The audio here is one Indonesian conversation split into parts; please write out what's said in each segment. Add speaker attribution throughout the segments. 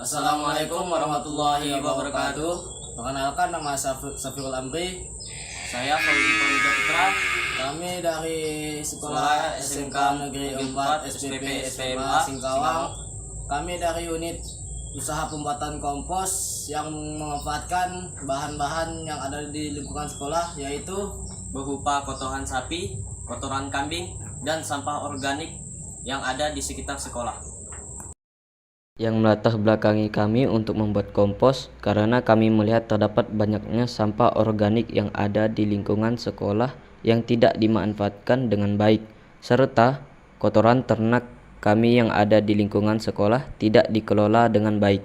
Speaker 1: Assalamualaikum warahmatullahi wabarakatuh. Perkenalkan, nama Safiul Amri.
Speaker 2: Saya Fauzi Pawida Putra.
Speaker 1: Kami dari Sekolah SMK Negeri 4 SPP SMA Singkawang. Kami dari unit usaha pembuatan kompos yang memanfaatkan bahan-bahan yang ada di lingkungan sekolah, yaitu
Speaker 2: Berupa kotoran sapi, kotoran kambing, dan sampah organik yang ada di sekitar sekolah.
Speaker 3: Yang melatar belakangi kami untuk membuat kompos karena kami melihat terdapat banyaknya sampah organik yang ada di lingkungan sekolah yang tidak dimanfaatkan dengan baik, serta kotoran ternak kami yang ada di lingkungan sekolah tidak dikelola dengan baik.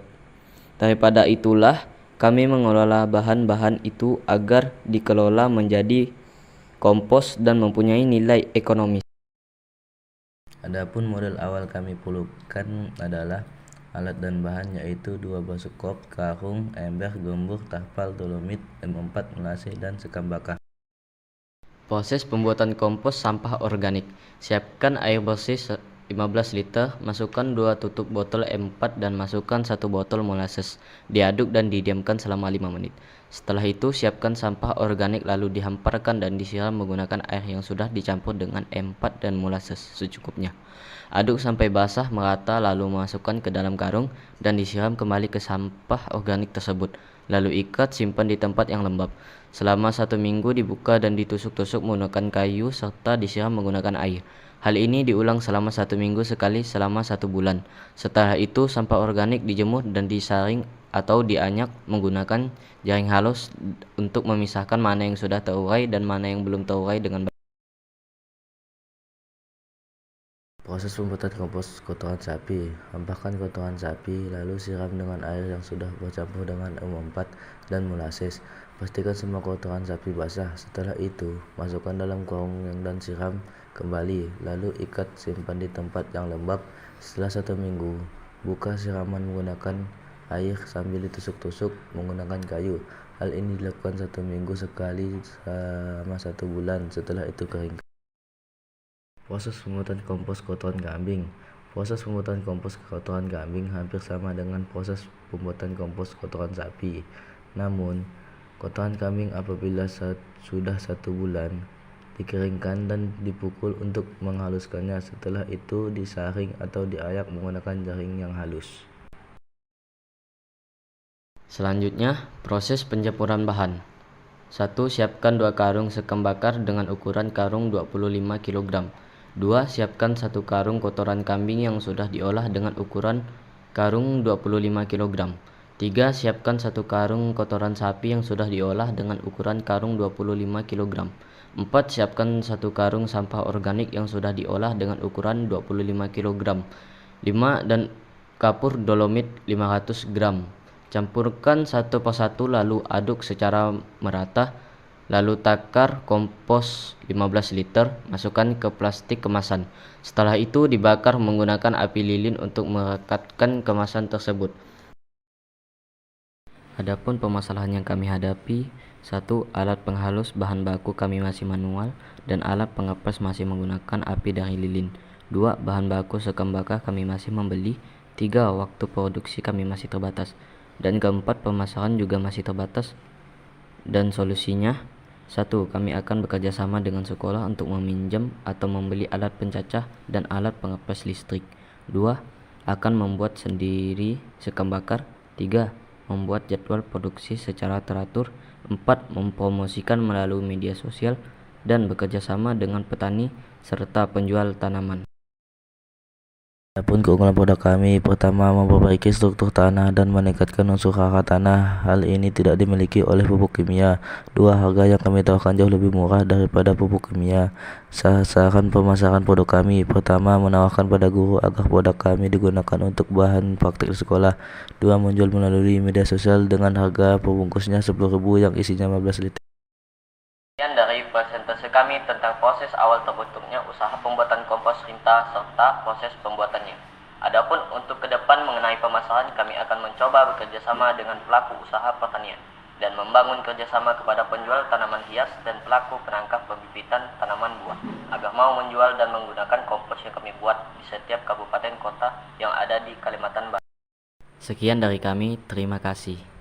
Speaker 3: Daripada itulah, kami mengelola bahan-bahan itu agar dikelola menjadi kompos dan mempunyai nilai ekonomis.
Speaker 4: Adapun model awal kami perlukan adalah alat dan bahan, yaitu 2 basuk kop, karung, ember, gembur, tahpal, dolomit, M4, melase, dan sekam bakar.
Speaker 3: Proses pembuatan kompos sampah organik. Siapkan air bersih 15 liter, masukkan 2 tutup botol M4 dan masukkan 1 botol molasses. Diaduk dan didiamkan selama 5 menit. Setelah itu siapkan sampah organik lalu dihamparkan dan disiram menggunakan air yang sudah dicampur dengan M4 dan molasses secukupnya. Aduk sampai basah merata lalu masukkan ke dalam karung dan disiram kembali ke sampah organik tersebut. Lalu ikat, simpan di tempat yang lembab. Selama 1 minggu dibuka dan ditusuk-tusuk menggunakan kayu serta disiram menggunakan air. Hal ini diulang selama 1 minggu sekali selama 1 bulan. Setelah itu sampah organik dijemur dan disaring atau dianyak menggunakan jaring halus untuk memisahkan mana yang sudah terurai dan mana yang belum terurai dengan baik.
Speaker 4: Proses pembuatan kompos kotoran sapi. Hampirkan kotoran sapi, lalu siram dengan air yang sudah bercampur dengan M4 dan molasses. Pastikan semua kotoran sapi basah. Setelah itu, masukkan dalam karung dan siram kembali, lalu ikat, simpan di tempat yang lembab. Setelah 1 minggu, buka siraman menggunakan air sambil ditusuk-tusuk menggunakan kayu. Hal ini dilakukan 1 minggu sekali selama 1 bulan. Setelah itu kering. Proses pembuatan kompos kotoran kambing. Proses pembuatan kompos kotoran kambing hampir sama dengan proses pembuatan kompos kotoran sapi. Namun, kotoran kambing apabila sudah 1 bulan dikeringkan dan dipukul untuk menghaluskannya. Setelah itu disaring atau diayak menggunakan jaring yang halus.
Speaker 3: Selanjutnya, proses pencapuran bahan. 1. Siapkan 2 karung sekam bakar dengan ukuran karung 25 kg. 2. Siapkan 1 karung kotoran kambing yang sudah diolah dengan ukuran karung 25 kg. 3. Siapkan 1 karung kotoran sapi yang sudah diolah dengan ukuran karung 25 kg. 4. Siapkan 1 karung sampah organik yang sudah diolah dengan ukuran 25 kg. 5. Dan kapur dolomit 500 gram. Campurkan satu persatu lalu aduk secara merata. Lalu takar kompos 15 liter, masukkan ke plastik kemasan. Setelah itu dibakar menggunakan api lilin untuk merekatkan kemasan tersebut. Adapun permasalahan yang kami hadapi, 1. Alat penghalus bahan baku kami masih manual dan alat pengepres masih menggunakan api dari lilin. 2. Bahan baku sekam bakar kami masih membeli. 3. Waktu produksi kami masih terbatas. Dan keempat, pemasaran juga masih terbatas. Dan solusinya, 1. Kami akan bekerja sama dengan sekolah untuk meminjam atau membeli alat pencacah dan alat pengepres listrik. 2. Akan membuat sendiri sekam bakar. 3. Membuat jadwal produksi secara teratur. 4. Mempromosikan melalui media sosial dan bekerja sama dengan petani serta penjual tanaman.
Speaker 4: Adapun keunggulan produk kami, pertama, memperbaiki struktur tanah dan meningkatkan unsur hara tanah. Hal ini tidak dimiliki oleh pupuk kimia. 2. Harga yang kami tawarkan jauh lebih murah daripada pupuk kimia. Sasaran pemasaran produk kami, pertama, menawarkan pada guru agar produk kami digunakan untuk bahan praktik di sekolah. 2. Menjual melalui media sosial dengan harga perbungkusnya 10.000 yang isinya 15 liter.
Speaker 3: Sekian dari presentasi kami tentang proses awal terbentuknya usaha pembuatan kompos Rinta serta proses pembuatannya. Adapun untuk ke depan mengenai pemasaran, kami akan mencoba bekerja sama dengan pelaku usaha pertanian dan membangun kerjasama kepada penjual tanaman hias dan pelaku penangkap pembibitan tanaman buah agar mau menjual dan menggunakan kompos yang kami buat di setiap kabupaten kota yang ada di Kalimantan Barat. Sekian dari kami, terima kasih.